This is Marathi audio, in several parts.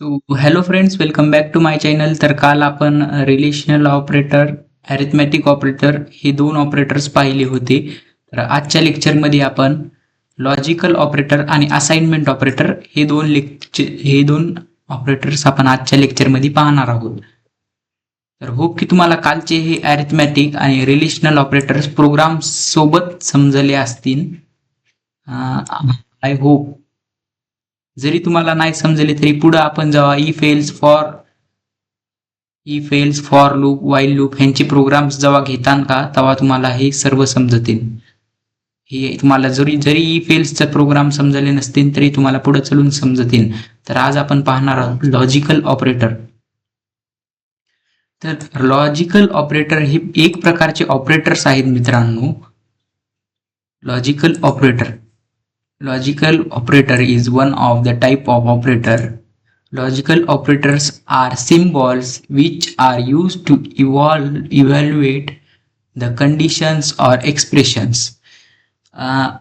So hello friends, welcome back to my channel. तर काल आपण रिलेशनल ऑपरेटर, अरिथमॅटिक ऑपरेटर हे दोन ऑपरेटर्स पाहिले होते. तर आजच्या लेक्चरमध्ये आपण लॉजिकल ऑपरेटर आणि असाइनमेंट ऑपरेटर हे दोन ऑपरेटर्स आपण आजच्या लेक्चरमध्ये पाहणार आहोत. तर होप की तुम्हाला कालचे हे अरिथमॅटिक आणि रिलेशनल ऑपरेटर्स प्रोग्राम सोबत समजले असतील. I hope. जरी तुम्हाला नाही समजले तरी पुढे आपण जेव्हा if else for loop, while loop ह्यांचे प्रोग्राम्स जेव्हा घेतान का तेव्हा तुम्हाला हे सर्व समजतील. हे तुम्हाला जरी जरी इफ एल्सचे प्रोग्राम समजले नसतील तरी तुम्हाला पुढे चलून समजतील. तर आज आपण पाहणार आहोत लॉजिकल ऑपरेटर. तर लॉजिकल ऑपरेटर हे एक प्रकारचे ऑपरेटर्स आहेत मित्रांनो. Logical operator is one of the type of operator. Logical operators are symbols which are used to evaluate the conditions or expressions.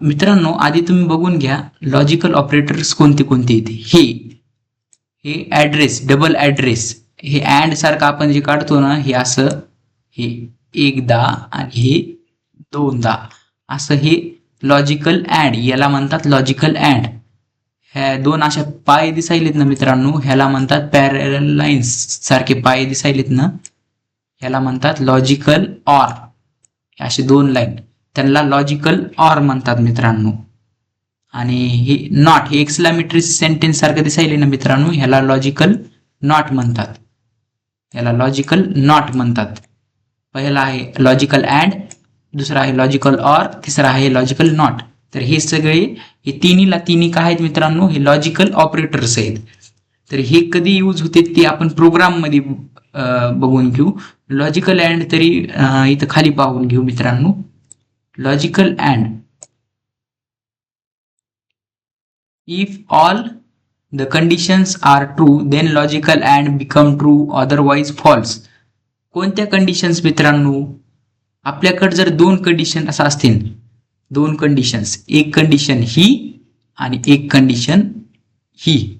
मित्रांनो, आधी तुम्ही बघून घ्या लॉजिकल ऑपरेटर्स कोणते कोणते येते. हे ॲड्रेस, डबल ॲड्रेस, हे अँड सारखं आपण जे काढतो ना, हे असं, हे एकदा आणि हे दोनदा असं, हे लॉजिकल अँड याला म्हणतात. लॉजिकल अँड ह्या दोन अशा पाय दिसायलेत ना मित्रांनो, ह्याला म्हणतात पॅरलल लाईन्स सारखे पाय दिसायलेत ना, ह्याला म्हणतात लॉजिकल ऑर. असे दोन लाईन त्यांना लॉजिकल ऑर म्हणतात मित्रांनो. आणि हे नॉट, हे एक्सक्लामेटरी सेंटेन्स सारखं दिसायले ना मित्रांनो, ह्याला लॉजिकल नॉट म्हणतात. पहिला आहे लॉजिकल अँड, दुसरा आहे लॉजिकल ऑर, तिसरा आहे लॉजिकल नॉट. तर हे सगळे, हे तिन्ही काय आहेत मित्रांनो, हे लॉजिकल ऑपरेटर्स आहेत. तर हे कधी यूज होते ते आपण प्रोग्राम मध्ये बघून घेऊ. लॉजिकल अँड तरी इथं खाली पाहून घेऊ मित्रांनो. Logical and, if all the conditions are true then logical and become true, otherwise false. कोणत्या कंडिशन्स मित्रांनो? आपल्याकडे जर दोन कंडिशन असं असतील, दोन कंडिशन्स, एक कंडिशन ही आणि एक कंडिशन ही,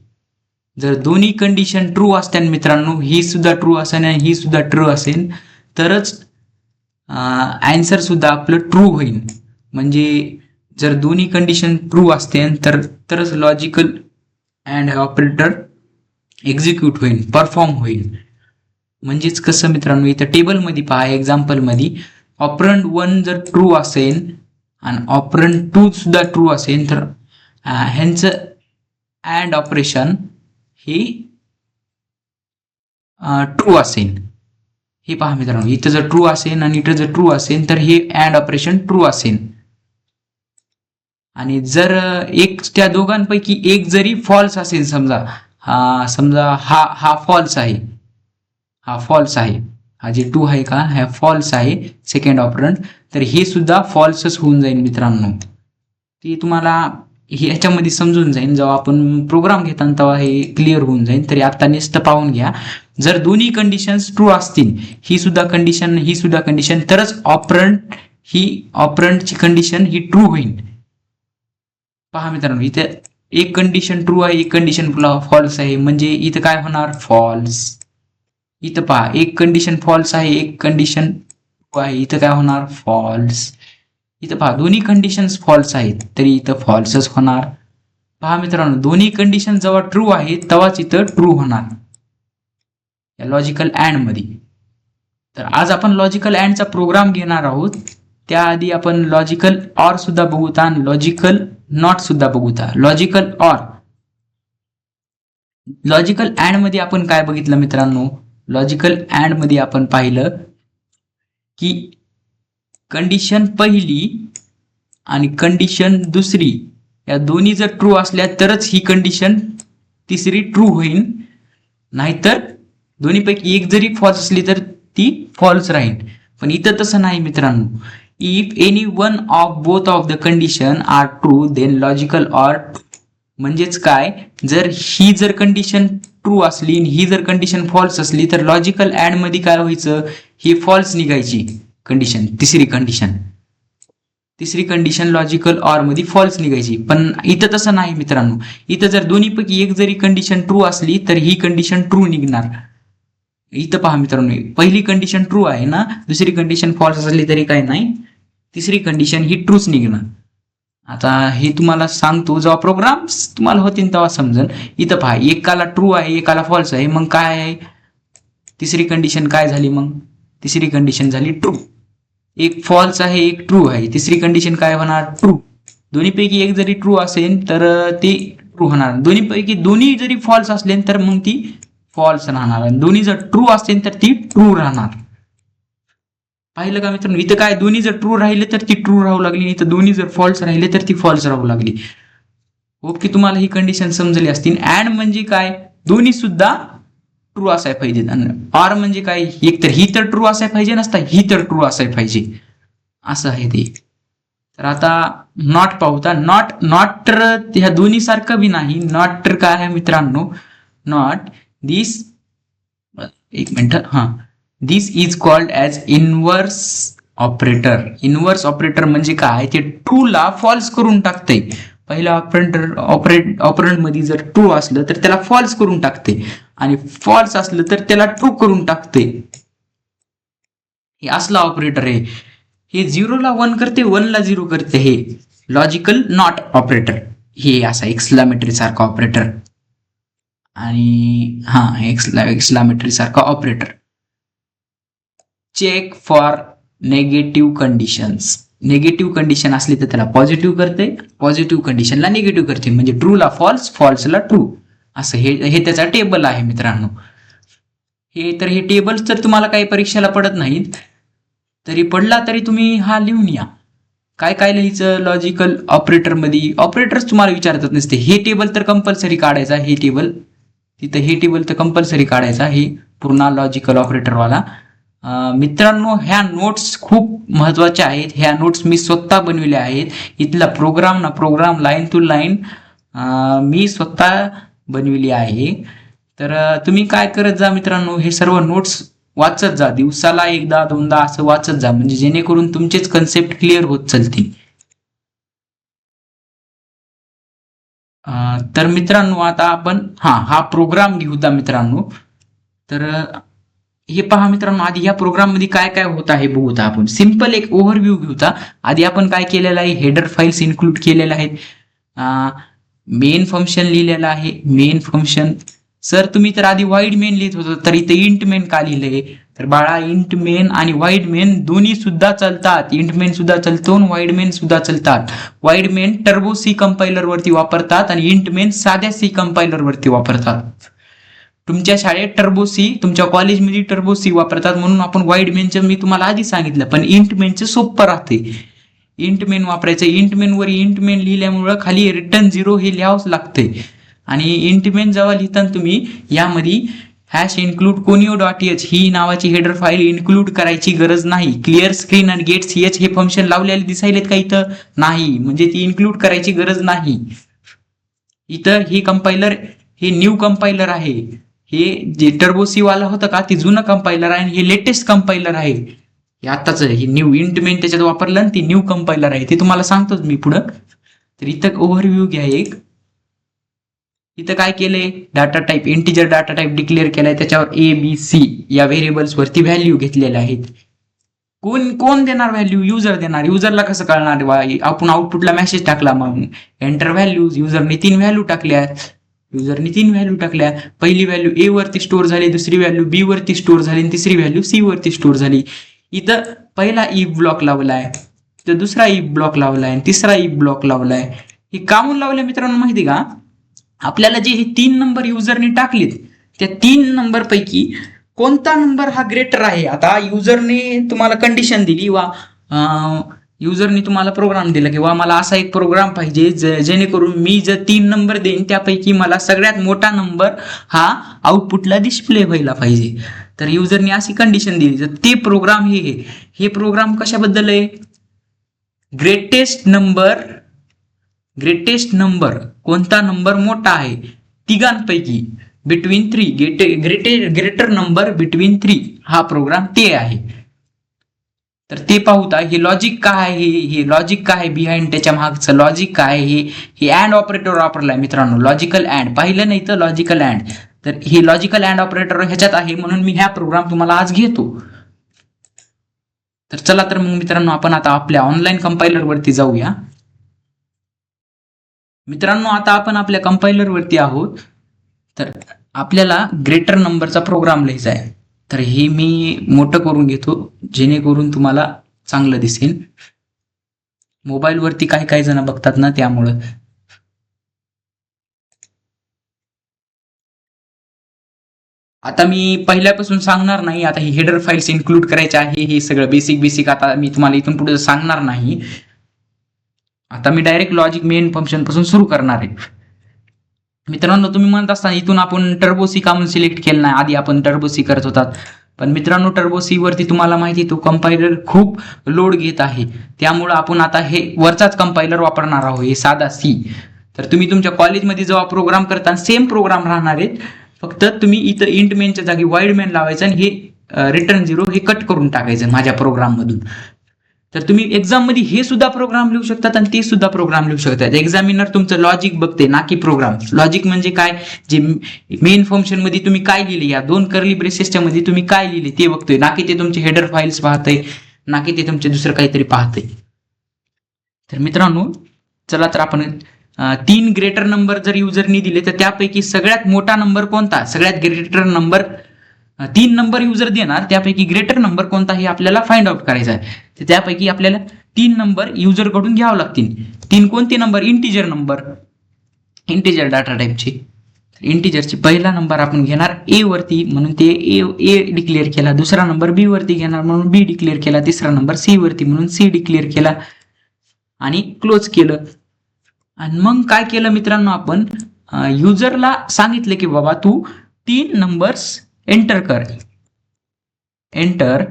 जर दोन्ही कंडिशन ट्रू असतील मित्रांनो, ही सुद्धा ट्रू असेल आणि ही सुद्धा ट्रू असेल, तरच आन्सर सुद्धा आपलं ट्रू होईल. म्हणजे जर दोन्ही कंडिशन ट्रू असतील तरच लॉजिकल अँड ऑपरेटर एक्झिक्यूट होईल, परफॉर्म होईल. म्हणजेच कसं मित्रांनो, इथं टेबलमध्ये पहा, एक्झाम्पलमध्ये ऑपरंड 1 जर ट्रू असेल आणि ऑपरंड 2 सुद्धा ट्रू असेल तर ह्यांचं अँड ऑपरेशन हे ट्रू असेल. हे पहा मित्रांनो, इथं जर ट्रू असेल आणि इथं जर ट्रू असेल तर हे अँड ऑपरेशन ट्रू असेल. आणि जर त्या दोघांपैकी एक जरी फॉल्स असेल, समजा हा फॉल्स आहे, हा जे 2 आहे का, हा फॉल्स आहे सेकंड ऑपरंड, तर हे सुद्धा फॉल्सच होऊन जाईल मित्रांनो. ते तुम्हाला ह्याच्यामध्ये समजून जाईल जेव्हा आपण प्रोग्राम घेताना, तेव्हा हे क्लिअर होऊन जाईल. तरी आता नुसतं पाहून घ्या, जर दोन्ही कंडिशन्स ट्रू असतील, ही सुद्धा कंडिशन, तरच ऑपरंडची कंडिशन ही ट्रू होईल. पहा मित्रांनो, इथे एक कंडिशन ट्रू आहे, एक कंडिशन फॉल्स आहे, म्हणजे इथं काय होणार, फॉल्स. इथं पहा, एक कंडिशन फॉल्स आहे, एक कंडिशन ट्रू आहे, इथं काय होणार, फॉल्स. इथं पहा, दोन्ही कंडिशन्स फॉल्स आहेत तरी इथं फॉल्सच होणार. पहा मित्रांनो, दोन्ही कंडिशन जेव्हा ट्रू आहेत तेव्हाच इथं ट्रू होणार या लॉजिकल अँड मध्ये. तर आज आपण लॉजिकल अँडचा प्रोग्राम घेणार आहोत. त्याआधी आपण लॉजिकल ऑर सुद्धा बघूता आणि लॉजिकल नॉट सुद्धा बघूता. लॉजिकल ऑर, लॉजिकल अँड मध्ये आपण काय बघितलं मित्रांनो, लॉजिकल अँड मध्ये आपण पाहिलं की कंडिशन पहिली आणि कंडिशन दुसरी या दोन्ही जर ट्रू असल्या तरच ही कंडिशन तिसरी ट्रू होईल, नाहीतर दोन्हीपैकी एक जरी फॉल्स असली तर ती फॉल्स राहील. पण इथं तसं नाही मित्रांनो. If any one of both of the condition are true then logical or. म्हणजेच काय, जर कंडिशन ट्रू असली आणि ही जर कंडिशन फॉल्स असली तर लॉजिकल अँड मध्ये काय व्हायचं, ही फॉल्स निघायची कंडिशन, तिसरी कंडिशन. तिसरी कंडिशन लॉजिकल ऑर मध्ये फॉल्स निघायची. पण इथं तसं नाही मित्रांनो. इथं जर दोन्हीपैकी एक जरी कंडिशन ट्रू असली तर ही कंडिशन ट्रू निघणार. इथं पहा मित्रांनो, पहिली कंडिशन ट्रू आहे ना, दुसरी कंडिशन फॉल्स असली तरी काय नाही, तिसरी कंडिशन ही ट्रूच निघणार. आता हे तुम्हाला सांगतो, जेव्हा प्रोग्राम तुम्हाला होतील तेव्हा समजेल. इथं पहा, एकाला ट्रू आहे एकाला फॉल्स आहे, मग काय आहे, तिसरी कंडिशन काय झाली, मग तिसरी कंडिशन झाली ट्रू. एक फॉल्स आहे एक ट्रू आहे, तिसरी कंडिशन काय होणार, ट्रू. दोन्हीपैकी एक जरी ट्रू असेल तर ती ट्रू होणार, दोन्ही जरी फॉल्स असले तर मग ती फॉल्स राहणार, दोन्ही जर ट्रू असेल तर ती ट्रू राहणार. पाहिलं का मित्रांनो, इथं काय, दोन्ही जर ट्रू राहिले तर ती ट्रू राहू लागली, इथं दोन्ही जर फॉल्स राहिले तर ती फॉल्स राहू लागली. ओके, तुम्हाला ही कंडिशन समजली असतील. ऍड म्हणजे काय, दोन्ही सुद्धा ट्रू असायला पाहिजे. आणि ऑर म्हणजे काय, एक तर ही तर ट्रू असायला पाहिजे, नसता ही तर ट्रू असायला पाहिजे, असं आहे ते. तर आता नॉट पाहूता. नॉट तर ह्या दोन्ही सारखं बी नाही. नॉट तर काय आहे मित्रांनो, नॉट दिस, एक minute, this is called as inverse operator. Inverse operator म्हणजे काय, ते ट्रूला फॉल्स करून टाकते. पहिला ऑपरेंट मध्ये जर ट्रू असलं तर त्याला फॉल्स करून टाकते, आणि फॉल्स असलं तर त्याला ट्रू करून टाकते. हे असला ऑपरेटर आहे. हे 0 ला 1 करते, 1 ला 0 करते. हे लॉजिकल नॉट ऑपरेटर, हे असा एक्सक्लामेटरी सारखा ऑपरेटर. आणि एक्सक्लामेटरी सारखा operator. Check for negative conditions. Negative condition असली तर त्याला पॉझिटिव्ह करते, पॉझिटिव्ह कंडिशनला निगेटिव्ह करते. म्हणजे ट्रूला फॉल्स, फॉल्सला ट्रू, असं हे त्याचा टेबल आहे मित्रांनो. हे टेबल जर तुम्हाला काही परीक्षेला पडत नाहीत, तरी पडला तरी तुम्ही हा लिहून या. काय काय लिहायचं लॉजिकल ऑपरेटर मध्ये, ऑपरेटर्स तुम्हाला विचारतच नसते. हे टेबल तर कंपल्सरी काढायचा, हे टेबल तिथं, हे टेबल तर कंपल्सरी काढायचा, हे पूर्ण लॉजिकल ऑपरेटरवाला. मित्रांनो, ह्या नोट्स खूप महत्वाच्या आहेत. ह्या नोट्स मी स्वतः बनविल्या आहेत. इथला प्रोग्राम लाईन टू लाईन मी स्वतः बनविली आहे. तर तुम्ही काय करत जा मित्रांनो, हे सर्व नोट्स वाचत जा, दिवसाला एकदा दोनदा असं वाचत जा, म्हणजे जेणेकरून तुमचेच कन्सेप्ट क्लिअर होत चालतील. तर मित्रांनो, आता आपण हा प्रोग्राम घेऊता मित्रांनो. तर हे पहा मित्रांनो, आधी या प्रोग्राम मध्ये काय काय होत आहे बघूता आपण. सिंपल एक ओव्हरव्ह्यू घेऊता. आधी आपण काय केलेलं आहे, हेडर फाईल्स इन्क्लूड केलेल्या आहेत, मेन फंक्शन लिहिलेलं आहे. मेन फंक्शन, सर तुम्ही तर आधी वाईड मेन लिहित होतो, तर इथे इंट मेन का लिहिलंय, तर बाळा इंट मेन आणि वाईड मेन दोन्ही सुद्धा चालतात. इंट मेन सुद्धा चालतो, वाईड मेन सुद्धा चालतात. Void main turbo C compiler वरती वापरतात आणि इंट मेन साध्या सी कंपायलर वरती वापरतात. तुमच्या शाळेत टर्बो सी, तुमच्या कॉलेजमध्ये टर्बो सी वापरतात, म्हणून आपण वाईड मेनचं मी तुम्हाला आधी सांगितलं. पण इंट मेनचं सोपं राहते, इंट मेन वापरायचं. इंट मेन वर इंट मेन लिहिल्यामुळं खाली रिटर्न 0 हे लिहावंच लागते. आणि इंट मेन जेव्हा लिहिताना तुम्ही यामध्ये हॅश इन्क्लूड conio.h ही नावाची हेडर फाईल इन्क्लूड करायची गरज नाही. क्लिअर स्क्रीन आणि गेट ch हे फंक्शन लावलेले दिसायलेत का इथं, नाही, म्हणजे ती इन्क्लूड करायची गरज नाही. इथं हे कंपायलर, हे न्यू कंपायलर आहे. हे जे टर्बो सी वाला होतं का, ते जुनं कंपायलर आहे, आणि हे लेटेस्ट कंपायलर आहे. हे आत्ताच हे न्यू इंट मेन त्याच्यात वापरलं आणि ती न्यू कंपायलर आहे, ते तुम्हाला सांगतोच मी पुढं. तर इथं ओव्हरव्ह्यू घ्या एक. इथं काय केलंय, data type, integer data type declare केलाय, त्याच्यावर ABC या व्हेरिएबल्स वरती व्हॅल्यू घेतलेल्या आहेत. कोण देणार व्हॅल्यू, युजर देणार. युजरला कसं कळणार, आपण आउटपुटला मेसेज टाकला, मग एंटर व्हॅल्यूज, युजरने 3 व्हॅल्यू टाकल्या. पहिली व्हॅल्यू A वरती स्टोअर झाली, दुसरी व्हॅल्यू B वरती स्टोअर झाली, आणि तिसरी व्हॅल्यू C वरती स्टोअर झाली. इथं पहिला इफ ब्लॉक लावलाय, तर दुसरा इफ ब्लॉक लावलाय, आणि तिसरा इफ ब्लॉक लावलाय. हे कामून लावले मित्रांनो माहिती का, आपल्याला जे हे 3 नंबर युजरने टाकलेत, त्या 3 नंबर पैकी कोणता नंबर हा ग्रेटर आहे. आता युजरने तुम्हाला कंडिशन दिली, वा युजरने तुम्हाला प्रोग्राम दिला की वा मला असा एक प्रोग्राम पाहिजे जेणेकरून मी जर 3 नंबर देईन त्यापैकी मला सगळ्यात मोठा नंबर हा आउटपुटला डिस्प्ले व्हायला पाहिजे. तर युजरने अशी कंडिशन दिली, तर ते प्रोग्राम हे प्रोग्राम कशाबद्दल आहे, ग्रेटेस्ट नंबर कोणता नंबर मोठा आहे तिघांपैकी, बिटवीन 3, ग्रेटर नंबर बिटवीन 3, हा प्रोग्राम ते आहे. तर ते पाहूता हे लॉजिक काय आहे, हे लॉजिक काय आहे बिहाइंड, त्याच्या मागचं लॉजिक काय आहे. हे अँड ऑपरेटर वापरलं आहे मित्रांनो, लॉजिकल अँड पाहिलं नाही तर लॉजिकल अँड. तर हे लॉजिकल अँड ऑपरेटर ह्याच्यात आहे म्हणून मी ह्या प्रोग्राम तुम्हाला आज घेतो. तर चला तर मग मित्रांनो आपण आता आपल्या ऑनलाईन कंपायलर वरती जाऊया. मित्रांनो आता आपण आपल्या कंपायलर वरती आहोत. तर आपल्याला ग्रेटर नंबरचा प्रोग्राम लिहायचा आहे. तर हे मी मोठं करून घेतो जेणेकरून तुम्हाला चांगलं दिसेल. मोबाईल वरती काही काही जण बघतात ना त्यामुळं. आता मी पहिल्यापासून सांगणार नाही, आता ही हेडर फाईल्स इन्क्लूड करायचे आहे, हे सगळं बेसिक आता मी तुम्हाला इथून पुढे सांगणार नाही. आता मी डायरेक्ट लॉजिक मेन फंक्शन पासून सुरू करणार आहे. मित्रांनो तुम्ही म्हणत असता इथून आपण टर्बो सी कामून सिलेक्ट केलं नाही, आधी आपण टर्बो सी करत होतात. पण मित्रांनो टर्बो सी वरती तुम्हाला माहिती तो कंपायलर खूप लोड घेत आहे, त्यामुळं आपण आता हे वरचाच कंपायलर वापरणार आहोत, हे साधा सी. तर तुम्ही तुमच्या कॉलेजमध्ये जेव्हा प्रोग्राम करता सेम प्रोग्राम राहणार आहेत, फक्त तुम्ही इथं इंट मेनच्या जागी वाईड मेन लावायचं आणि हे रिटर्न 0 हे कट करून टाकायचं माझ्या प्रोग्राम मधून. तर तुम्ही एक्झाम मध्ये हे सुद्धा प्रोग्राम लिहू शकतात आणि ते सुद्धा प्रोग्राम लिहू शकतात. एक्झामिनर तुमचं लॉजिक बघते ना की प्रोग्राम. लॉजिक म्हणजे काय, जे मेन फंक्शन मध्ये तुम्ही काय लिहिले, या 2 कर्ली ब्रेसेसच्या मध्ये तुम्ही काय लिहिले ते बघतोय, ना की ते तुमचे हेडर फाईल्स पाहतंय, ना की ते तुमचे दुसरं काहीतरी पाहतंय. तर मित्रांनो चला तर आपण 3 ग्रेटर नंबर जर युजरनी दिले तर त्यापैकी सगळ्यात मोठा नंबर कोणता, सगळ्यात ग्रेटर नंबर 3 नंबर युजर देणार त्यापैकी ग्रेटर नंबर कोणता हे आपल्याला फाइंड आउट करायचा आहे. तर त्यापैकी आपल्याला 3 नंबर युजर कडून घ्यावं लागतील. 3 कोणते number, integer number, integer data टाइपचे. इंटिजरची पहिला नंबर आपण घेणार ए वरती म्हणून ते ए डिक्लेअर केला, दुसरा नंबर बी वरती घेणार म्हणून बी डिक्लेअर केला, तिसरा नंबर सी वरती म्हणून सी डिक्लेअर केला आणि क्लोज केलं. आणि मग काय केलं मित्रांनो, आपण युजरला सांगितलं की बाबा तू 3 नंबर्स एंटर कर, एंटर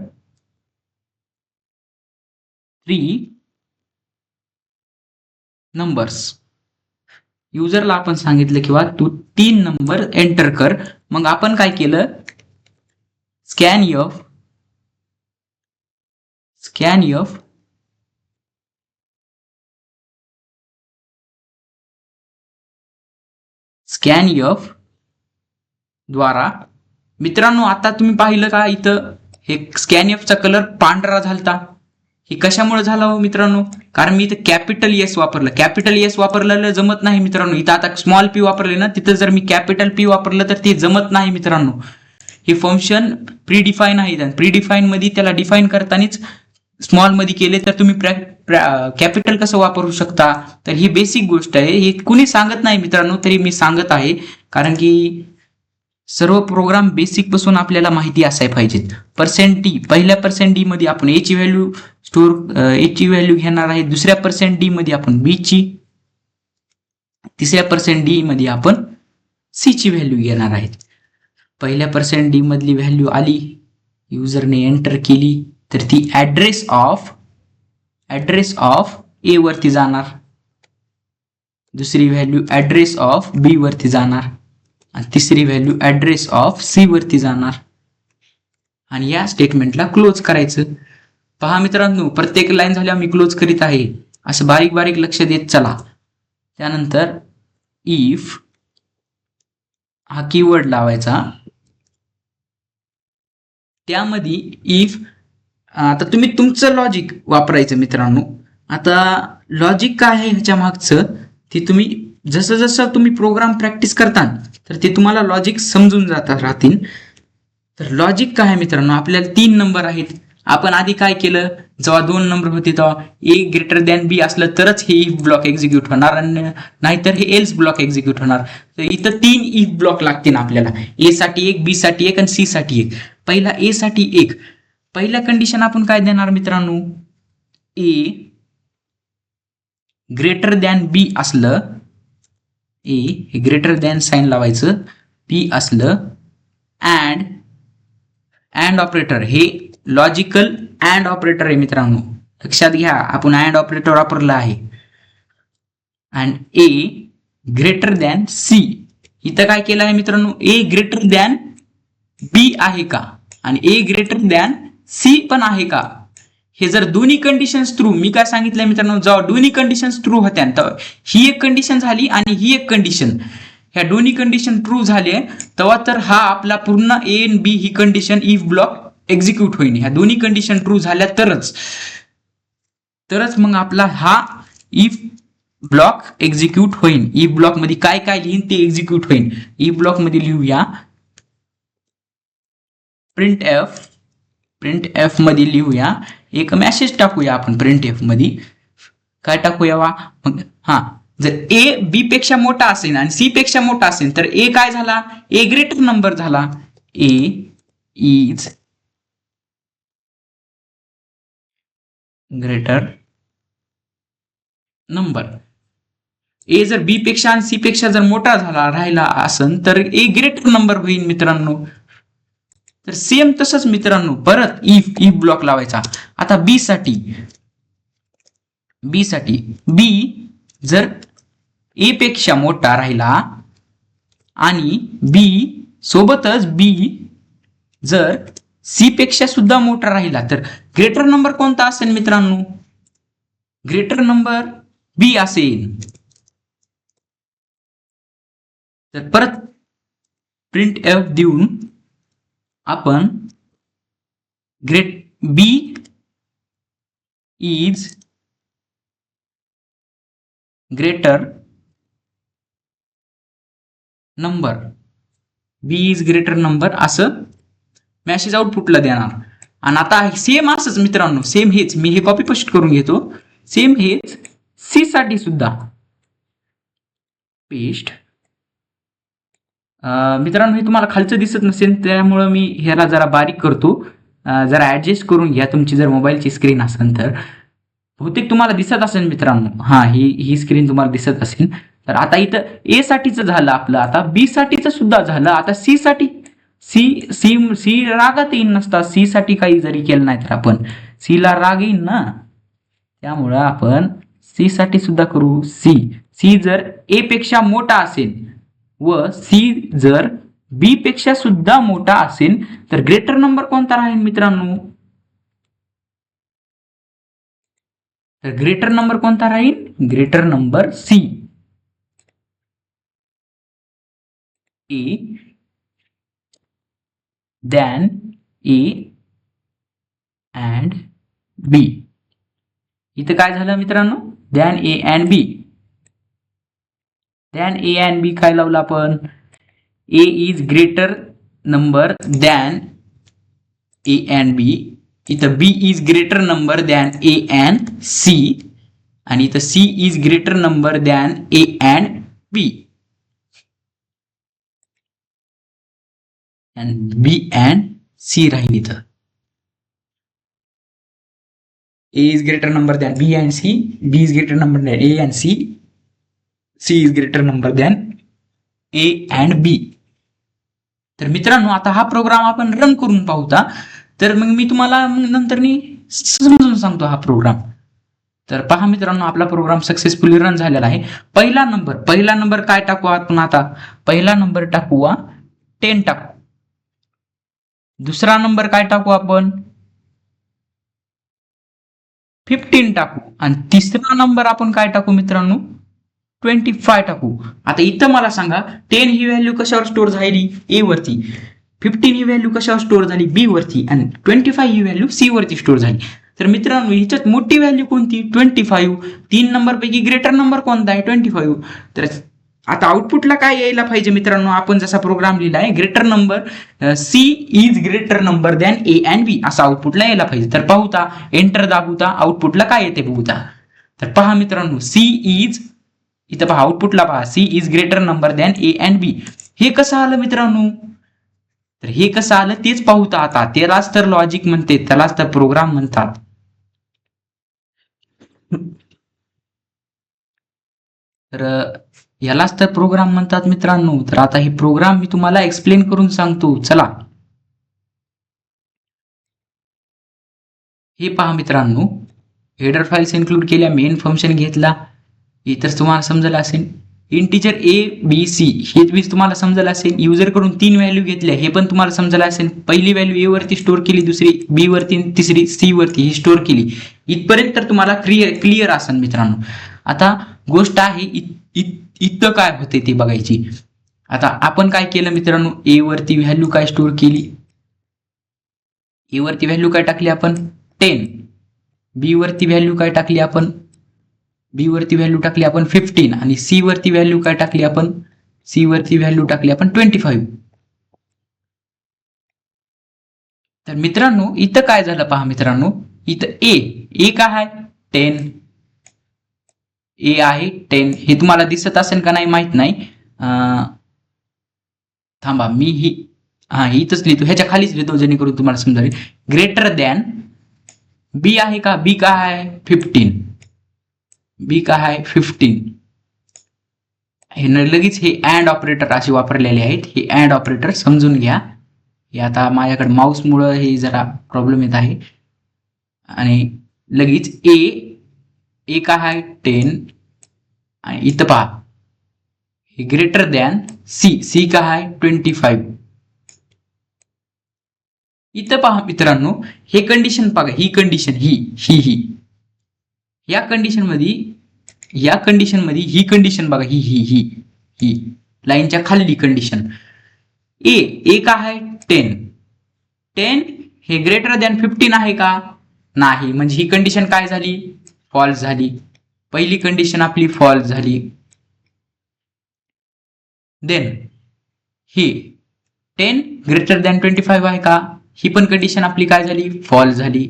3 नंबर्स. युजरला आपण सांगितलं की बाबा तू 3 नंबर एंटर कर. मग आपण काय केलं, स्कॅन एफ द्वारा. मित्रांनो आता तुम्ही पाहिलं का इथं हे स्कॅन एफचा कलर पांढरा झालता, हे कशामुळे झालं हो मित्रांनो, कारण मी इथं कॅपिटल एस वापरलं. कॅपिटल एस वापरलेलं जमत नाही मित्रांनो. इथं आता स्मॉल पी वापरले ना, तिथं जर मी कॅपिटल पी वापरलं तर ते जमत नाही मित्रांनो. हे फंक्शन प्रीडिफाईन आहे, प्रीडिफाईन मध्ये त्याला डिफाईन करतानाच स्मॉल मध्ये केले तर तुम्ही कॅपिटल कसं वापरू शकता. तर ही बेसिक गोष्ट आहे, हे कुणी सांगत नाही मित्रांनो, तरी मी सांगत आहे, कारण की सर्व प्रोग्राम बेसिक पासून आपल्याला माहिती असाय पाहिजेत. %d पहिल्या %d मध्ये आपण ए ची व्हॅल्यू ए ची व्हॅल्यू घेणार आहे, दुसऱ्या %d मध्ये आपण बी ची, तिसऱ्या %d मध्ये आपण सी ची व्हॅल्यू घेणार आहे. पहिल्या %d मधली व्हॅल्यू आली, युजरने एंटर केली, तर ती ऍड्रेस ऑफ ए वरती जाणार, दुसरी व्हॅल्यू ऍड्रेस ऑफ बी वरती जाणार आणि तिसरी व्हॅल्यू ऍड्रेस ऑफ सी वरती जाणार. आणि या स्टेटमेंटला क्लोज करायचं. पहा मित्रांनो प्रत्येक लाईन झाल्यावर मी क्लोज करीत आहे, असं बारीक बारीक लक्ष देत चला. त्यानंतर इफ हा कीवर्ड लावायचा, त्यामध्ये इफ. आता तुम्ही तुमचं लॉजिक वापरायचं मित्रांनो. आता लॉजिक काय आहे ह्याच्या मागचं ते तुम्ही जसं जसं तुम्ही प्रोग्राम प्रॅक्टिस करता तर ते तुम्हाला लॉजिक समजून जातात राहतील. तर लॉजिक काय आहे मित्रांनो, आपल्याला 3 नंबर आहेत. आपण आधी काय केलं, जेव्हा 2 नंबर होते तेव्हा ए ग्रेटर दॅन बी असलं तरच हे इफ ब्लॉक एक्झिक्यूट होणार आणि नाहीतर हे एल्स ब्लॉक एक्झिक्यूट होणार. तर इथं 3 इफ ब्लॉक लागतील आपल्याला, ए साठी 1, बी साठी 1 आणि सी साठी 1. पहिला ए साठी 1, पहिल्या कंडिशन आपण काय देणार मित्रांनो, ए ग्रेटर दॅन बी असलं, ए हे ग्रेटर दॅन साइन लावायचं, बी असलं, अँड ऑपरेटर हे लॉजिकल अँड ऑपरेटर आहे मित्रांनो, लक्षात घ्या आपण अँड ऑपरेटर वापरलं आहे. And A greater than C, इथं काय केलं आहे मित्रांनो, ए ग्रेटर दॅन बी आहे का आणि ए ग्रेटर दॅन सी पण आहे का हे जर दोन्ही कंडिशन्स ट्रू, मी काय सांगितलं मित्रांनो, जेव्हा दोन्ही कंडिशन्स ट्रू होत्या तर ही एक कंडिशन झाली आणि ही एक कंडिशन, ह्या दोन्ही कंडिशन ट्रू झाले तेव्हा तर हा आपला पूर्ण ए आणि बी ही कंडिशन इफ ब्लॉक एक्झिक्यूट होईल. ह्या दोन्ही कंडिशन ट्रू झाल्या तरच मग आपला हा इफ ब्लॉक एक्झिक्यूट होईल. इफ ब्लॉक मध्ये काय काय लिहीन ते एक्झिक्यूट होईल. इफ ब्लॉक मध्ये लिहूया प्रिंट एफ मध्ये लिहूया एक मेसेज टाकूया आपण. प्रिंट एफ मध्ये काय टाकूया मग, हा जर ए बी पेक्षा मोठा असेल आणि सी पेक्षा मोठा असेल तर ए काय झाला, ए ग्रेटर नंबर झाला. ए इज ग्रेटर नंबर. ए जर बी पेक्षा आणि सी पेक्षा जर मोठा झाला राहिला असेल तर ए ग्रेटर नंबर होईल मित्रांनो. तर सेम तसंच मित्रांनो परत इफ ब्लॉक लावायचा. आता बी साठी बी जर ए पेक्षा मोठा राहिला आणि बी सोबतच बी जर सी पेक्षा सुद्धा मोठा राहिला तर ग्रेटर नंबर कोणता असेल मित्रांनो, ग्रेटर नंबर बी असेल. तर परत प्रिंट एफ देऊन आपण B is greater number, B is greater number असं मेसेज आउटपुटला देणार. आणि आता सेम असंच मित्रांनो, सेम हेच मी हे कॉपी पेस्ट करून घेतो. सेम हेच सी साठी सुद्धा पेस्ट. मित्रांनो हे तुम्हाला खालचं दिसत नसेल त्यामुळं मी ह्याला जरा बारीक करतो. जरा ऍडजस्ट करून घ्या. तुमची जर मोबाईलची स्क्रीन असेल तर बहुतेक तुम्हाला दिसत असेल मित्रांनो. हा ही स्क्रीन तुम्हाला दिसत असेल. तर आता इथं ए साठीच झालं आपलं, आता बी साठीच सुद्धा झालं. आता सी साठी सी रागात येईल नसता. सी साठी काही जरी केलं नाही तर आपण सी ला राग येईल ना, त्यामुळं आपण सी साठी सुद्धा करू. सी जर ए पेक्षा मोठा असेल व सी जर बी पेक्षा सुद्धा मोठा असेल तर ग्रेटर नंबर कोणता राहील मित्रांनो, तर ग्रेटर नंबर कोणता राहील, greater number C. A than A and B. इथं काय झालं मित्रांनो, than A and B. Than A and B काय लावलं आपण, A is greater number than A and B. इथं B is greater number than A and C आणि इथं C is greater number than A and B and B and C राहील. इथं A is greater number than B and C, B is greater number than A and C, C is greater number than A and B. तर मित्रांनो आता हा प्रोग्राम आपण रन करून पाहूता. तर मग मी तुम्हाला नंतर समजून सांगतो हा प्रोग्राम. तर पहा मित्रांनो आपला प्रोग्राम सक्सेसफुली रन झालेला आहे. पहिला नंबर काय टाकू आपण, आता पहिला नंबर टाकू 10 टाकू. दुसरा नंबर काय टाकू आपण 15 टाकू आणि तिसरा नंबर आपण काय टाकू मित्रांनो 25 टाकू. आता इथं मला सांगा 10 ही व्हॅल्यू कशावर स्टोअर झाली, ए वरती. 15 ही व्हॅल्यू कशावर स्टोअर झाली, बी वरती. आणि 25 ही व्हॅल्यू सी वरती स्टोअर झाली. तर मित्रांनो ह्याच्यात मोठी व्हॅल्यू कोणती 25. 3 नंबर पैकी ग्रेटर नंबर कोणता आहे 25. तर आता आउटपुटला काय यायला पाहिजे मित्रांनो, आपण जसा प्रोग्राम लिहिला आहे greater number C is greater number than A and B असा आउटपुटला यायला पाहिजे. तर पाहूता एंटर दाबूता आउटपुटला काय येते बघूता. तर पहा मित्रांनो सी इज, इथं पहा आउटपुटला पहा C is greater number than A and B. हे कसं आलं मित्रांनो, तर हे कसं आलं तेच पाहूता. आता त्यालाच तर लॉजिक म्हणते, त्यालाच तर प्रोग्राम म्हणतात. तर यालाच तर प्रोग्राम म्हणतात मित्रांनो. तर आता हे प्रोग्राम मी तुम्हाला एक्सप्लेन करून सांगतो. चला हे पहा मित्रांनो, हेडर फाइल्स इन्क्लूड केल्या, मेन फंक्शन घेतला, इतर तुम्हाला समजलं असेल. इंटिजर ABC हे तुम्हाला समजलं असेल. युजर कडून 3 व्हॅल्यू घेतल्या हे पण तुम्हाला समजलं असेल. पहिली व्हॅल्यू A वरती स्टोअर केली, दुसरी B वरती, तिसरी C वरती ही स्टोअर केली. इथपर्यंत तर तुम्हाला क्लिअर असेल मित्रांनो. आता गोष्ट आहे इथं काय होते ते बघायची. आता आपण काय केलं मित्रांनो, A वरती व्हॅल्यू काय स्टोअर केली, A वरती व्हॅल्यू काय टाकली आपण 10. B वरती व्हॅल्यू काय टाकली आपण, B वरती व्हॅल्यू टाकली आपण 15 आणि C वरती व्हॅल्यू काय टाकली आपण, C वरती व्हॅल्यू टाकली आपण 25. तर मित्रांनो इथं काय झालं पहा मित्रांनो, इथं A काय आहे 10, A आहे 10. हे तुम्हाला दिसत असेल का नाही माहित नाही. थांबा मी इथंच लिहितो, ह्याच्या खालीच लिहितो जेणेकरून तुम्हाला समजेल. ग्रेटर दॅन B आहे का, B काय आहे 15, B काय आहे 15. हे लगेच हे अँड ऑपरेटर असे वापरलेले आहेत. हे अँड ऑपरेटर समजून घ्या. हे आता माझ्याकडे माऊसमुळं हे जरा प्रॉब्लेम येत आहे. आणि लगेच A काय आहे 10 आणि इथं पहा हे ग्रेटर दॅन C काय आहे 25. इथं पहा मित्रांनो हे कंडिशन बघा, ही कंडिशन ही या कंडिशन मध्ये ही कंडिशन बघा, ही लाईनच्या खाली कंडिशन. A काय आहे 10 हे ग्रेटर दॅन 15 आहे का, नाही. म्हणजे ही कंडिशन काय झाली, फॉल्स झाली. पहिली कंडिशन आपली फॉल्स झाली. देन ही 10 ग्रेटर दॅन 25 आहे का, ही पण कंडिशन आपली काय झाली, फॉल्स झाली.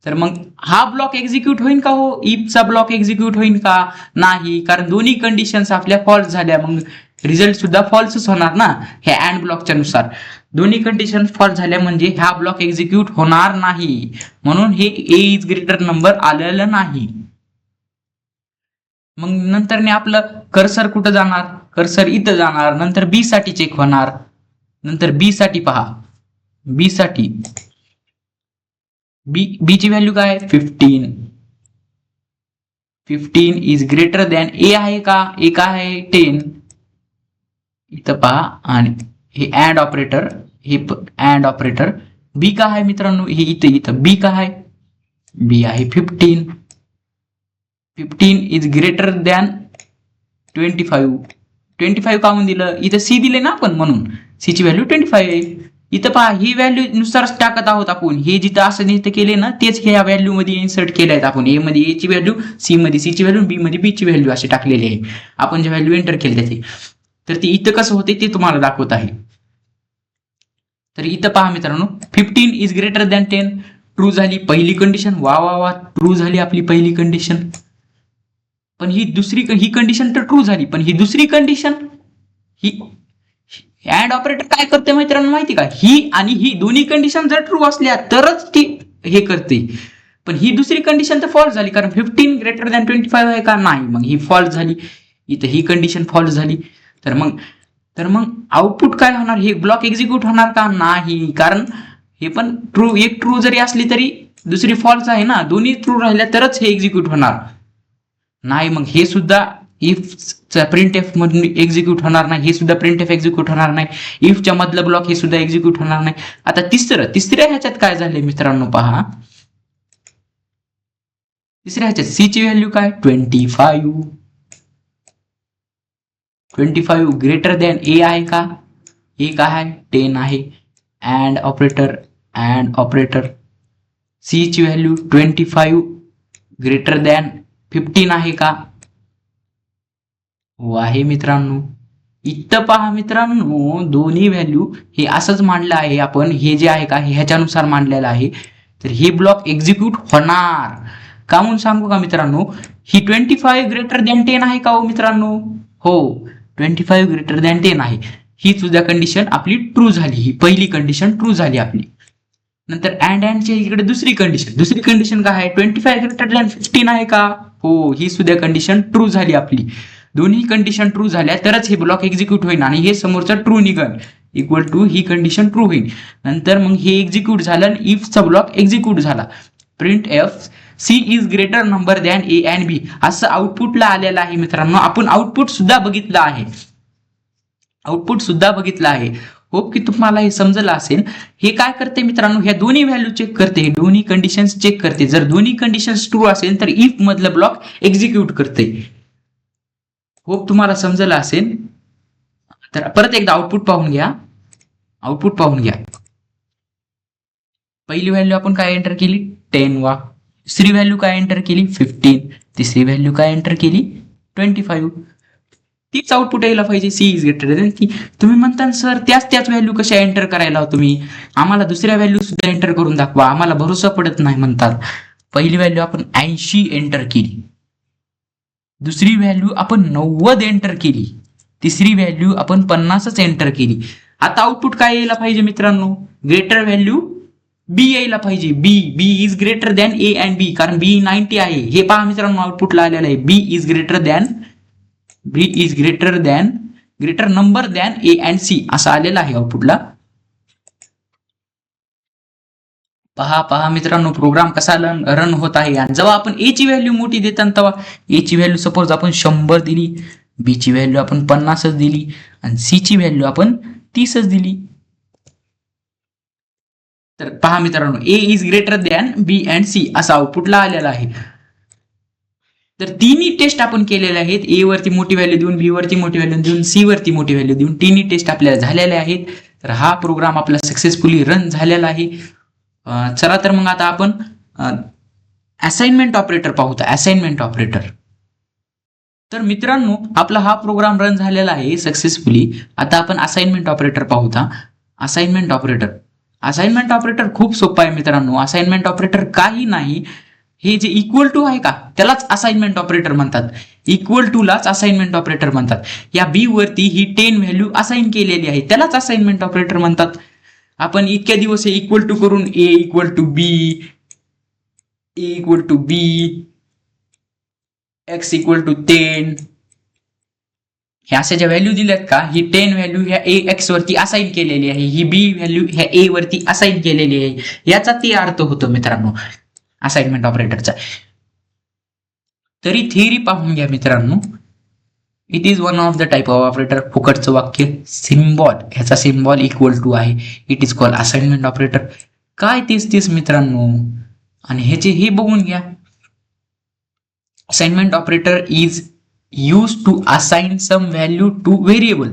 तर मग हा ब्लॉक एक्झिक्यूट होईल का हो, इफचा ब्लॉक एक्झिक्यूट होईल का, नाही. कारण दोन्ही कंडिशन्स आपल्या फॉल्स झाल्या, मग रिझल्ट सुद्धा फॉल्सच होणार ना. हे अँड ब्लॉकच्या नुसार दोन्ही कंडिशन फॉल्स झाल्या म्हणजे हा ब्लॉक एक्झिक्यूट होणार नाही. म्हणून हे A इज ग्रेटर नंबर आलेलं नाही. मग नंतर आपलं कर्सर कुठं जाणार, कर्सर इथं जाणार. नंतर B साठी चेक होणार. नंतर B साठी पहा, B साठी B ची व्हॅल्यू काय 15 इज ग्रेटर दॅन A आहे का, A काय आहे 10. इथं पहा आणि हे अँड ऑपरेटर, हे अँड ऑपरेटर. B काय आहे मित्रांनो, हे इथं B काय आहे, B आहे 15 इज ग्रेटर दॅन 25 काहून दिलं, इथं C दिले ना आपण म्हणून C ची व्हॅल्यू 25 आहे. इथं पहा ही व्हॅल्यू नुसारच टाकत आहोत आपण. हे जिथं असं इथं केले ना तेच ह्या व्हॅल्यू मध्ये इन्सर्ट केले आहेत आपण. A मध्ये A ची व्हॅल्यू, C मध्ये C ची व्हॅल्यू, B मध्ये B ची व्हॅल्यू असे टाकलेली आहे आपण जे व्हॅल्यू एंटर केले त्याचे. तर ती इथं कसं होते ते तुम्हाला दाखवत आहे. तर इथं पहा मित्रांनो 15 इज ग्रेटर दॅन 10 ट्रू झाली पहिली कंडिशन. वा ट्रू झाली आपली पहिली कंडिशन. पण ही कंडिशन तर ट्रू झाली, पण ही दुसरी कंडिशन, ही अँड ऑपरेटर काय करते मित्रांनो माहिती का, ही आणि ही दोन्ही कंडिशन जर ट्रू असल्या तरच ती हे करते. पण ही दुसरी कंडिशन तर फॉल्स झाली, कारण 15 ग्रेटर दॅन 25 आहे का, नाही. मग ही फॉल्स झाली. इथं ही कंडिशन फॉल्स झाली. तर मग आउटपुट काय होणार, हे ब्लॉक एक्झिक्यूट होणार का, नाही. कारण हे पण ट्रू, एक ट्रू जरी असली तरी दुसरी फॉल्स आहे ना. दोन्ही ट्रू राहिल्या तरच हे एक्झिक्यूट होणार, नाही. मग हे सुद्धा इफचा प्रिंटएफ मधून एक्झिक्यूट होणार नाही, हे सुद्धा प्रिंटएफ एक्झिक्यूट होणार नाही. इफच्या मधलं ब्लॉक हे सुद्धा एक्झिक्यूट होणार नाही. आता तिसऱ्या ह्याच्यात काय झालंय मित्रांनो पहा, तिसऱ्या ह्याच्यात C ची व्हॅल्यू काय 25 ग्रेटर दॅन A आहे का, A काय आहे 10 आहे. अँड ऑपरेटर C ची व्हॅल्यू 25 ग्रेटर दॅन 15 आहे का, आहे मित्रांनो. इथं पहा मित्रांनो दोन्ही व्हॅल्यू हे असंच मांडलं आहे आपण, हे जे आहे का ह्याच्यानुसार मांडलेलं आहे. तर हे ब्लॉक एक्झिक्यूट होणार का म्हणून सांगू का मित्रांनो, ही 25 ग्रेटर दॅन 10 आहे का हो मित्रांनो, हो 25 ग्रेटर दॅन 10 आहे. ही सुद्धा कंडिशन आपली ट्रू झाली, ही पहिली कंडिशन ट्रू झाली आपली. नंतर अँडच्या इकडे दुसरी कंडिशन काय आहे 25 ग्रेटर दॅन 15 आहे का, हो ही सुद्धा कंडिशन ट्रू झाली आपली. दोन्ही कंडिशन ट्रू झाल्या तरच हे ब्लॉक एक्झिक्यूट होईल आणि हे समोरचं ट्रू निघल, इक्वल टू ही कंडिशन ट्रू होईल. नंतर मग हे एक्झिक्यूट झालं आणि इफचा ब्लॉक एक्झिक्यूट झाला. Printf C is greater number than A and B असं आउटपुटला आलेलं आहे मित्रांनो. आपण आउटपुट सुद्धा बघितलं आहे. होप की तुम्हाला हे समजलं असेल. हे काय करते मित्रांनो, ह्या दोन्ही व्हॅल्यू चेक करते, दोन्ही कंडिशन्स चेक करते. जर दोन्ही कंडिशन्स ट्रू असेल तर इफ मधलं ब्लॉक एक्झिक्यूट करते. होप तुम्हाला समजलं असेल. तर परत एकदा आउटपुट पाहून घ्या. पहिली व्हॅल्यू आपण काय एंटर केली 10 वा, दुसरी व्हॅल्यू काय एंटर केली 15, तिसरी व्हॅल्यू काय एंटर केली 25. तीच आउटपुट यायला पाहिजे, सी इज ग्रेटर दॅन की. तुम्ही म्हणता सर त्याच व्हॅल्यू कशा एंटर करायला तुम्ही, आम्हाला दुसऱ्या व्हॅल्यू सुद्धा एंटर करून दाखवा, आम्हाला भरोसा पडत नाही म्हणतात. पहिली व्हॅल्यू आपण 80 एंटर केली, दुसरी व्हॅल्यू आपण 90 एंटर केली, तिसरी व्हॅल्यू आपण 50च एंटर केली. आता आउटपुट काय यायला पाहिजे मित्रांनो, ग्रेटर व्हॅल्यू बी यायला पाहिजे. B is greater than A and B, कारण बी 90 आहे. हे पहा मित्रांनो आउटपुटला आलेलं आहे, B is greater number than A and C असं आलेलं आहे आउटपुटला. पहा मित्रांनो प्रोग्राम कसा रन होत आहे. आणि जेव्हा आपण ए ची व्हॅल्यू मोठी देतात तेव्हा ए ची व्हॅल्यू सपोज आपण 100 दिली, बी ची व्हॅल्यू आपण 50च दिली आणि सी ची व्हॅल्यू आपण 30च दिली. तर पहा मित्रांनो A is greater than B and C असं आउटपुटला आलेला आहे. तर तिन्ही टेस्ट आपण केलेल्या आहेत, ए वरती मोठी व्हॅल्यू देऊन, बी वरती मोठी व्हॅल्यू देऊन, सी वरती मोठी व्हॅल्यू देऊन तिन्ही टेस्ट आपल्याला झालेल्या आहेत. तर हा प्रोग्राम आपला सक्सेसफुली रन झालेला आहे. चला तर मग आता आपण असाइनमेंट ऑपरेटर पाहूया. असाइनमेंट ऑपरेटर, तर मित्रांनो आपला हा प्रोग्राम रन झालेला आहे सक्सेसफुली. आता आपण असाइनमेंट ऑपरेटर पाहूया. असाइनमेंट ऑपरेटर खूप सोपं आहे मित्रांनो. असाइनमेंट ऑपरेटर काही नाही, हे जे इक्वल टू आहे का त्यालाच असाइनमेंट ऑपरेटर म्हणतात. इक्वल टू लाच असाइनमेंट ऑपरेटर म्हणतात. या बी वरती ही 10 व्हॅल्यू असाइन केलेली आहे, त्यालाच असाइनमेंट ऑपरेटर म्हणतात. आपण इतक्या दिवस हे इक्वल टू करून A equal to B, X equal to 10 हे अशा ज्या व्हॅल्यू दिल्यात का, ही 10 व्हॅल्यू ह्या ए एक्स वरती असाइन केलेली आहे, ही बी व्हॅल्यू ह्या ए वरती असाइन केलेली आहे. याचा ते अर्थ होतो मित्रांनो असाइनमेंट ऑपरेटरचा. तरी थिअरी पाहून घ्या मित्रांनो. It is one of the type of operator. फुकटचं वाक्य सिम्बॉल, ह्याचा सिम्बॉल इक्वल टू आहे. It is called assignment operator. काय तेच मित्रांनो. आणि ह्याचे हे बघून घ्या. Assignment operator is use to assign some value to variable.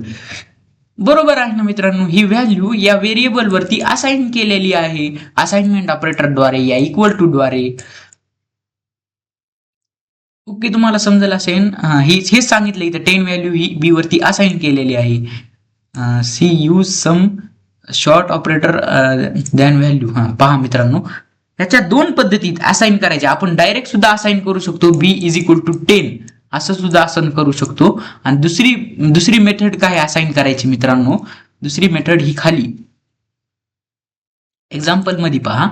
बरोबर आहे ना मित्रांनो, ही व्हॅल्यू या व्हेरिएबल वरती असाइन केलेली आहे असाइनमेंट ऑपरेटरद्वारे या इक्वल टू द्वारे. ओके, तुम्हाला समजलं असेल. हेच सांगितलं इथं 10 व्हॅल्यू ही बी वरती असाइन केलेली आहे. C use some short operator than value. पहा मित्रांनो ह्याच्या दोन पद्धतीत असाइन करायच्या. आपण डायरेक्ट सुद्धा असाइन करू शकतो, बी इज इक्वल टू 10 असं सुद्धा असाइन करू शकतो. आणि दुसरी मेथड काय असाइन करायची मित्रांनो, दुसरी मेथड ही खाली एक्झाम्पल मध्ये पहा.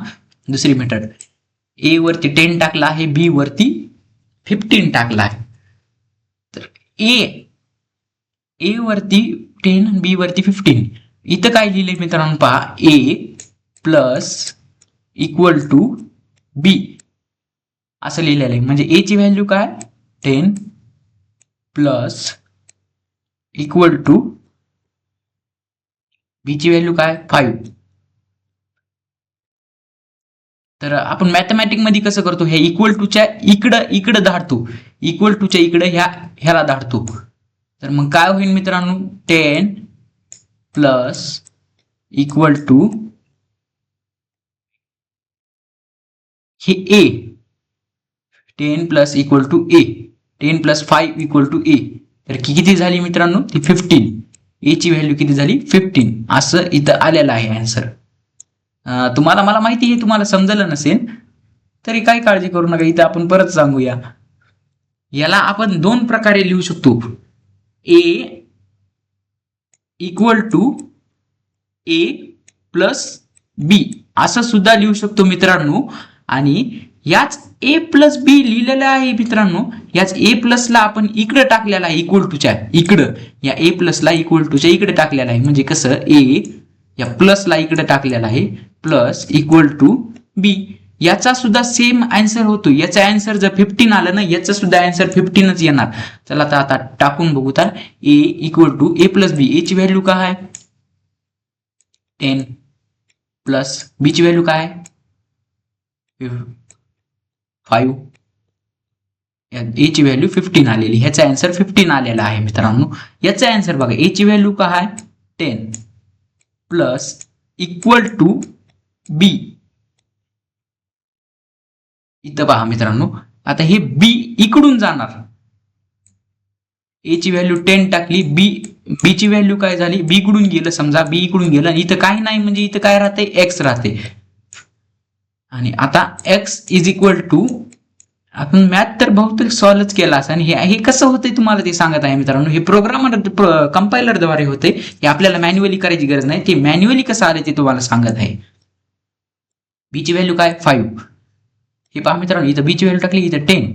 दुसरी मेथड ए वरती 10 टाकला आहे, बी वरती 15 टाकला आहे. तर ए वरती 10 आणि बी वरती 15. इथं काय लिहिले मित्रांनो पहा, ए प्लस इक्वल टू बी असं लिहिलेलं आहे. म्हणजे ए ची व्हॅल्यू काय 10 प्लस इक्वल टू बी ची व्हॅल्यू काय 5. तर आपण मॅथमॅटिक मध्ये कसं करतो, हे इक्वल टूच्या इकडं धाडतो, इक्वल टूच्या इकडे ह्याला धाडतो. तर मग काय होईल मित्रांनो, 10 प्लस इक्वल टू हे A, 10 plus equal to A, 10 plus 5 equal to A. तर किती झाली मित्रांनो, ती 15. ए ची व्हॅल्यू किती झाली 15. असं इथं आलेलं आहे आन्सर. मला माहिती आहे तुम्हाला समजलं नसेल तरी काही काळजी करू नका. इथं आपण परत सांगूया. याला आपण दोन प्रकारे लिहू शकतो. ए equal to A plus B असं सुद्धा लिहू शकतो मित्रांनो. आणि याच ए प्लस बी लिहिलेलं आहे मित्रांनो. याच ए प्लसला आपण इकडे टाकलेला आहे, इक्वल टूच्या इकडं. या ए प्लसला इक्वल टूच्या इकडे टाकलेला आहे. म्हणजे कसं, ए या प्लसला इकडे टाकलेला आहे प्लस इक्वल टू बी. याचा सुद्धा सेम आन्सर होतो. याचा आन्सर जर 15 आलं ना, याचा सुद्धा आन्सर 15च येणार. चला तर आता टाकून बघू. तर ए इक्वल टू ए प्लस बी. ए ची व्हॅल्यू काय आहे 10 प्लस बी ची व्हॅल्यू काय आहे 5. ए ची व्हॅल्यू 15 आलेली. ह्याचा आन्सर 15 आलेला आहे मित्रांनो. याचा आन्सर बघा, ए ची व्हॅल्यू काय आहे 10 प्लस इक्वल टू बी. इथं पहा मित्रांनो, आता हे बी इकडून जाणार. ए ची व्हॅल्यू 10 टाकली, बी ची व्हॅल्यू काय झाली, बी कडून गेलं. समजा बी कडून गेलं, इथं काही नाही म्हणजे इथं काय राहते एक्स राहते. आणि आता एक्स इज इक्वल टू, आपण मॅथ तर बहुतेक सॉल्व्ह केला असं. आणि हे कसं होतंय तुम्हाला ते सांगत आहे मित्रांनो. हे प्रोग्रामर कंपायलरद्वारे होते. हे आपल्याला मॅन्युअली करायची गरज नाही. ते मॅन्युअली कसं आले ते तुम्हाला सांगत आहे. बी ची व्हॅल्यू काय 5. हे पहा मित्रांनो, इथं बी ची व्हॅल्यू टाकली, इथं 10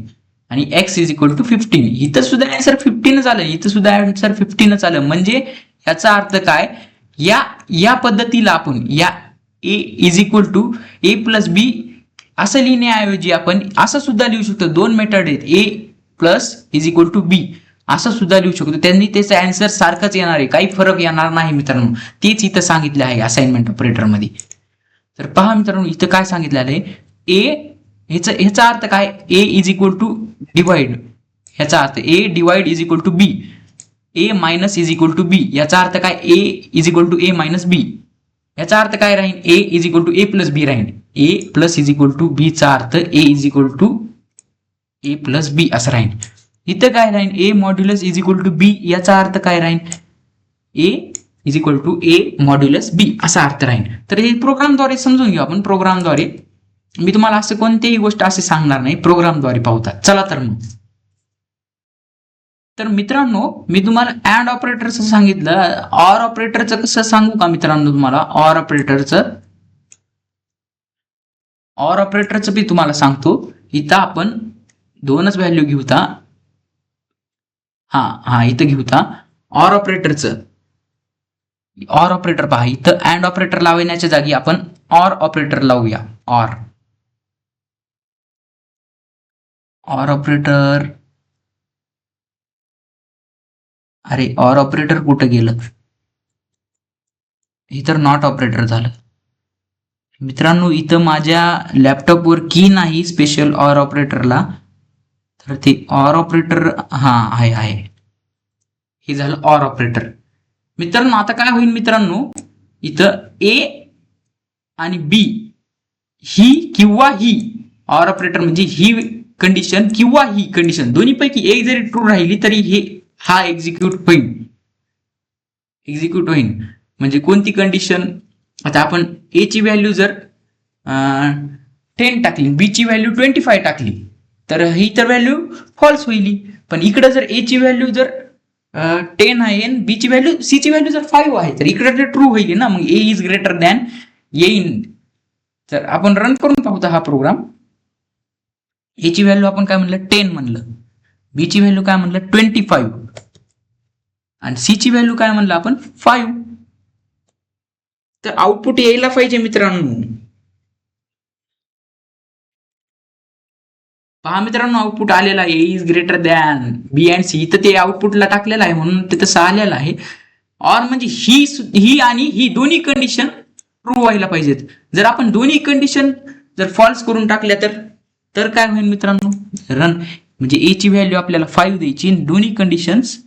आणि एक्स इज इक्वल टू 15. इथं सुद्धा आन्सर 15 आलं, इथं सुद्धा आन्सर 15 आलं. म्हणजे याचा अर्थ काय, या पद्धतीला आपण या A is equal to A plus B असं लिहिण्याऐवजी आपण असं सुद्धा लिहू शकतो. दोन मेथड आहेत, ए प्लस इज इक्वल टू बी असं सुद्धा लिहू शकतो. त्यांनी त्याचा आन्सर सारखंच येणार आहे, काही फरक येणार नाही मित्रांनो. तेच इथं सांगितलं आहे असाइनमेंट ऑपरेटर मध्ये. तर पहा मित्रांनो, इथं काय सांगितलेलं आहे, ए ह्याचा अर्थ काय, A is equal to divide. ह्याचा अर्थ A divide is equal to B. A minus is equal to B. याचा अर्थ काय, A is equal to A minus B. याचा अर्थ काय राहील, A is equal to A plus B राहील. A plus is equal to B चा अर्थ A is equal to A plus B असं राहील. इथं काय राहील, A modulus is equal to B. याचा अर्थ काय राहील, A is equal to A modulus B असा अर्थ राहील. तर हे प्रोग्रामद्वारे समजून घेऊ आपण. प्रोग्रामद्वारे मी तुम्हाला असं कोणतीही गोष्ट असे सांगणार नाही, प्रोग्रामद्वारे पाहतात. चला तर मग. तर मित्रांनो, मी तुम्हाला अँड ऑपरेटरचं सांगितलं. ऑर ऑपरेटरचं कसं सांगू का मित्रांनो तुम्हाला. ऑर ऑपरेटरचं मी तुम्हाला सांगतो. इथं आपण दोनच व्हॅल्यू घेऊता. हा इथं घेऊता ऑर ऑपरेटरचं. ऑर ऑपरेटर पहा, इथं अँड ऑपरेटर लावण्याच्या जागी आपण ऑर ऑपरेटर लावूया. ऑर ऑपरेटर, अरे ऑर ऑपरेटर कुठं गेलं, इथं नॉट ऑपरेटर झालं मित्रांनो. इथं माझ्या लॅपटॉपवर की नाही स्पेशल ऑर ऑपरेटरला. तर ते ऑर ऑपरेटर आहे. हे झालं ऑर ऑपरेटर मित्रांनो. आता काय होईल मित्रांनो, इथं ए आणि बी ही किंवा ही, ऑर ऑपरेटर म्हणजे ही कंडिशन किंवा ही कंडिशन, दोन्हीपैकी एक जरी ट्रू राहिली तरी हा एक्झिक्यूट होईल. म्हणजे कोणती कंडिशन, आता आपण ए ची व्हॅल्यू जर 10 टाकली, बी ची व्हॅल्यू 25 टाकली, तर ही तर व्हॅल्यू फॉल्स होईल. पण इकडे जर ए ची व्हॅल्यू जर 10 आहे आणि बी ची व्हॅल्यू, सी ची व्हॅल्यू जर 5 आहे, तर इकडे तर ट्रू होईल ना. मग ए इज ग्रेटर दॅन येईन. तर आपण रन करून पाहूया हा प्रोग्राम. ए ची व्हॅल्यू आपण काय म्हणलं 10 म्हणलं, बी ची व्हॅल्यू काय म्हणलं 25 आणि सी ची व्हॅल्यू काय म्हणलं आपण 5. तर आउटपुट यायला पाहिजे मित्रांनो. पहा मित्रांनो, आउटपुट आलेला आहे, A is greater than B and C. तर ते आउटपुटला टाकलेलं आहे म्हणून ते तसं आलेलं आहे. ऑर म्हणजे ही आणि ही दोन्ही कंडिशन ट्रू व्हायला पाहिजेत. जर आपण दोन्ही कंडिशन जर फॉल्स करून टाकल्या तर काय होईल मित्रांनो, रन म्हणजे ए ची व्हॅल्यू आपल्याला 5 द्यायची, दोन्ही कंडिशन्स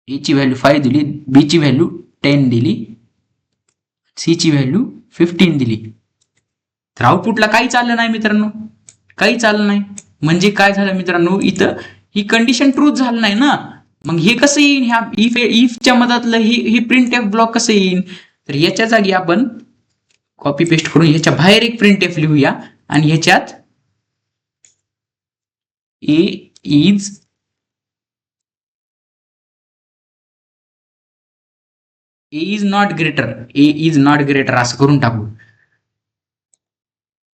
ए ची व्हॅल्यू 5 दिली, बी ची व्हॅल्यू 10 दिली, सी ची व्हॅल्यू 15 दिली. तर आउटपुटला काही चाललं नाही मित्रांनो, काही चाललं नाही. म्हणजे काय झालं मित्रांनो, इथं ही कंडिशन ट्रूथ झालं नाही ना. मग हे कसं येईल, ह्या इफच्या मदतलं हे प्रिंट एफ ब्लॉक कसं येईल. तर याच्या जागी आपण कॉपी पेस्ट करून ह्याच्या बाहेर एक प्रिंट एफ लिहूया आणि ह्याच्यात ए इज नॉट ग्रेटर असं करून टाकू.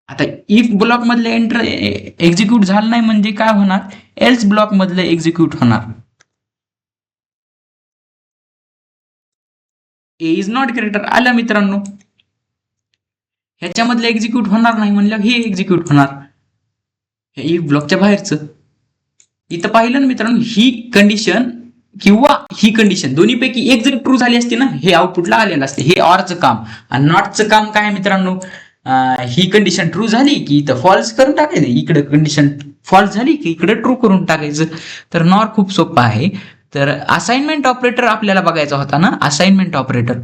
आता इफ ब्लॉक मधले एंटर एक्झिक्यूट झालं नाही म्हणजे काय होणार, एल्स ब्लॉक मधले एक्झिक्यूट होणार. ए इज नॉट ग्रेटर आलं मित्रांनो. ह्याच्यामधलं एक्झिक्यूट होणार नाही म्हणलं हे एक्झिक्यूट होणार, हे इफ ब्लॉकच्या बाहेरचं. इथं पाहिलं ना मित्रांनो, ही कंडिशन किंवा ही कंडिशन दोन्हीपैकी एक जरी ट्रू झाली असती ना, हे आउटपुटला आलेलं असते. हे ऑरचं काम. आणि नॉटचं काम काय मित्रांनो, ही कंडिशन ट्रू झाली की इथं फॉल्स करून टाकायचं, इकडे कंडिशन फॉल्स झाली की इकडे ट्रू करून टाकायचं. तर नॉर खूप सोपं आहे. तर असाइनमेंट ऑपरेटर आपल्याला बघायचा होता ना. असाइनमेंट ऑपरेटर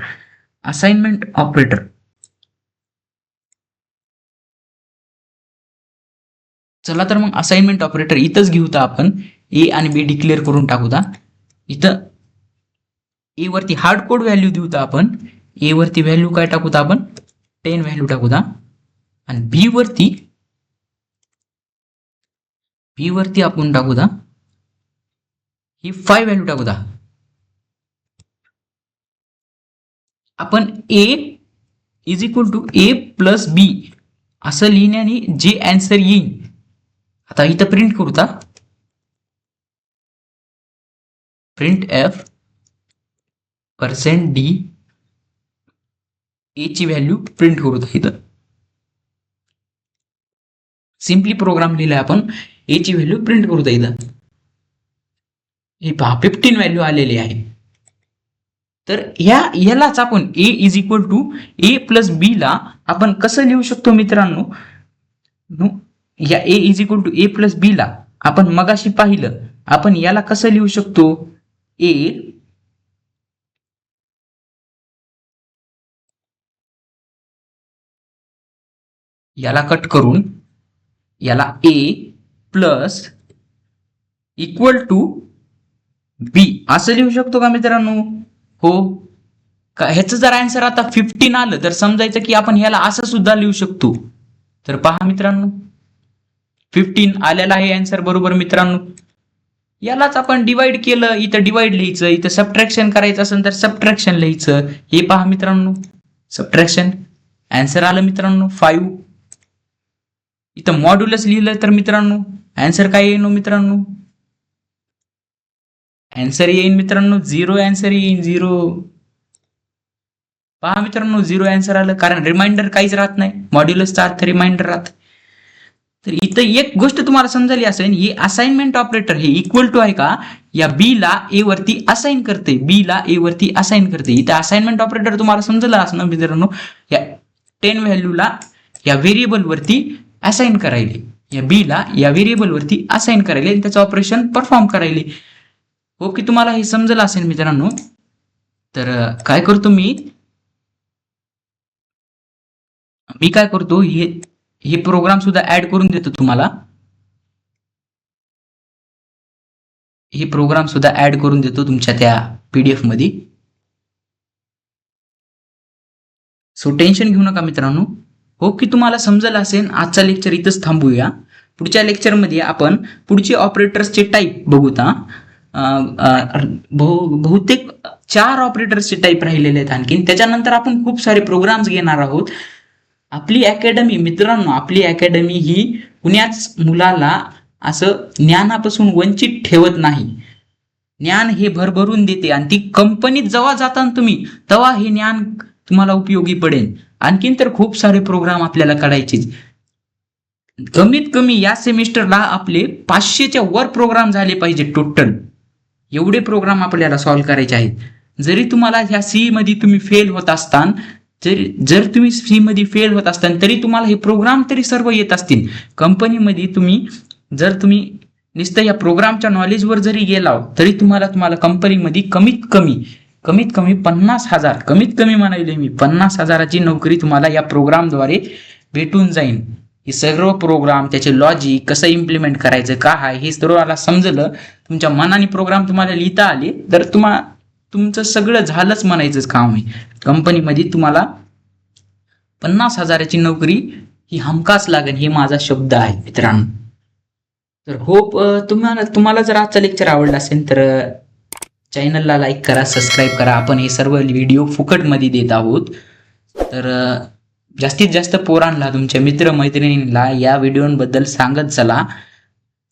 चला तर मग असाइनमेंट ऑपरेटर इथंच घेऊ तर आपण ए आणि बी डिक्लेअर करून टाकू. इथं ए वरती हार्ड कोड व्हॅल्यू देऊ तर आपण ए वरती व्हॅल्यू काय टाकू तर आपण 10 व्हॅल्यू टाकू. आणि बी वरती आपण टाकू ही 5 व्हॅल्यू टाकू. आपण A is equal to A plus B असं लिहिण्याने जे आन्सर येईल, आता इथं प्रिंट करू प्रिंट एफ %d ए ची व्हॅल्यू प्रिंट करू. इथं सिम्पली प्रोग्राम लिहिलाय आपण, ए ची व्हॅल्यू प्रिंट करू. इथं हे पहा 15 व्हॅल्यू आलेली आहे. तर यालाच आपण A is equal to A plus B ला आपण कसं लिहू शकतो मित्रांनो, या A is equal to A plus B ला आपण मगाशी पाहिलं, आपण याला कसं लिहू शकतो, ए याला कट करून याला ए प्लस इक्वल टू बी असं लिहू शकतो का मित्रांनो? हो का? ह्याचं जर आन्सर आता 15 आलं तर समजायचं की आपण ह्याला असं सुद्धा लिहू शकतो. तर पहा मित्रांनो 15 आलेला आहे आन्सर बरोबर मित्रांनो. यालाच आपण डिवाइड केलं, इथं डिवाइड लिहायचं, इथं सबट्रॅक्शन करायचं असेल तर सबट्रॅक्शन लिहायचं. हे पहा मित्रांनो सबट्रॅक्शन आन्सर आलं मित्रांनो 5. इथं मॉड्युलस लिहिलं तर मित्रांनो आन्सर काय येईल मित्रांनो? आन्सर येईल मित्रांनो 0 आन्सर येईल 0. पहा मित्रांनो 0 आन्सर आलं, कारण रिमाइंडर काहीच राहत नाही, मॉड्युलसचा अर्थ रिमाइंडर राहत. तर इथं एक गोष्ट तुम्हाला समजली असेल, हे असाइनमेंट ऑपरेटर हे इक्वल टू आहे का या बी ला ए वरती असाइन करते, बी ला ए वरती असाइन करते. इथं असाइनमेंट ऑपरेटर तुम्हाला समजलं असं मित्रांनो, या 10 व्हॅल्यूला या व्हेरिएबल वरती असाइन करायले, या बी ला या व्हेरिएबल वरती असाइन करायले आणि त्याचं ऑपरेशन परफॉर्म करायले. हो की तुम्हाला हे समजलं असेल मित्रांनो. तर काय करतो मी काय करतो, हे प्रोग्राम सुद्धा ऍड करून देतो तुम्हाला. हे प्रोग्राम सुद्धा ऍड करून देतो तुमच्या त्या पीडीएफ मध्ये. सो टेन्शन घेऊ नका मित्रांनो. हो की तुम्हाला समजलं असेल. आजचा लेक्चर इथंच थांबूया. पुढच्या लेक्चरमध्ये आपण पुढचे ऑपरेटर्सचे टाईप बघू. बहुतेक 4 ऑपरेटर्सचे टाईप राहिलेले आहेत आणखीन. त्याच्यानंतर आपण खूप सारे प्रोग्राम्स घेणार आहोत. आपली अकॅडमी मित्रांनो, आपली अकॅडमी ही कुण्याच मुलाला असं ज्ञानापासून वंचित ठेवत नाही. ज्ञान हे भरभरून देते आणि ती कंपनीत जेव्हा जाताना तुम्ही तेव्हा हे ज्ञान तुम्हाला उपयोगी पडेल. आणखीन तर खूप सारे प्रोग्राम आपल्याला काढायचे. कमीत कमी या सेमिस्टरला आपले 500च्या वर प्रोग्राम झाले पाहिजे टोटल. एवढे प्रोग्राम आपल्याला सॉल्व्ह करायचे आहेत. जरी तुम्हाला ह्या सी मध्ये तुम्ही फेल होत असतान, जर तुम्ही सी मध्ये फेल होत असताना तरी तुम्हाला हे प्रोग्राम तरी सर्व येत असतील. कंपनीमध्ये जर तुम्ही नुसतं या प्रोग्रामच्या नॉलेजवर जरी गेला तरी तुम्हाला कंपनीमध्ये कमीत कमी 50,000 कमीत कमी म्हणाले मी 50,000ची नोकरी तुम्हाला या प्रोग्रामद्वारे भेटून जाईल. हे सर्व प्रोग्राम त्याचे लॉजिक कसं इम्प्लिमेंट करायचं काय हे सर्वाला समजलं, तुमच्या मनाने प्रोग्राम तुम्हाला लिहिता आले तर तुमचं सगळं झालंच म्हणायचंच काम आहे. कंपनीमध्ये तुम्हाला 50,000ची नोकरी ही हमखास लागेल, हे माझा शब्द आहे मित्रांनो. तर होप तुम्हाला जर आजचा लेक्चर आवडला असेल तर चॅनलला लाईक करा, सबस्क्राईब करा. आपण हे सर्व व्हिडिओ फुकटमध्ये देत आहोत. तर जास्तीत जास्त पोरांना, तुमच्या मित्रमैत्रिणींना या व्हिडिओबद्दल सांगत चला.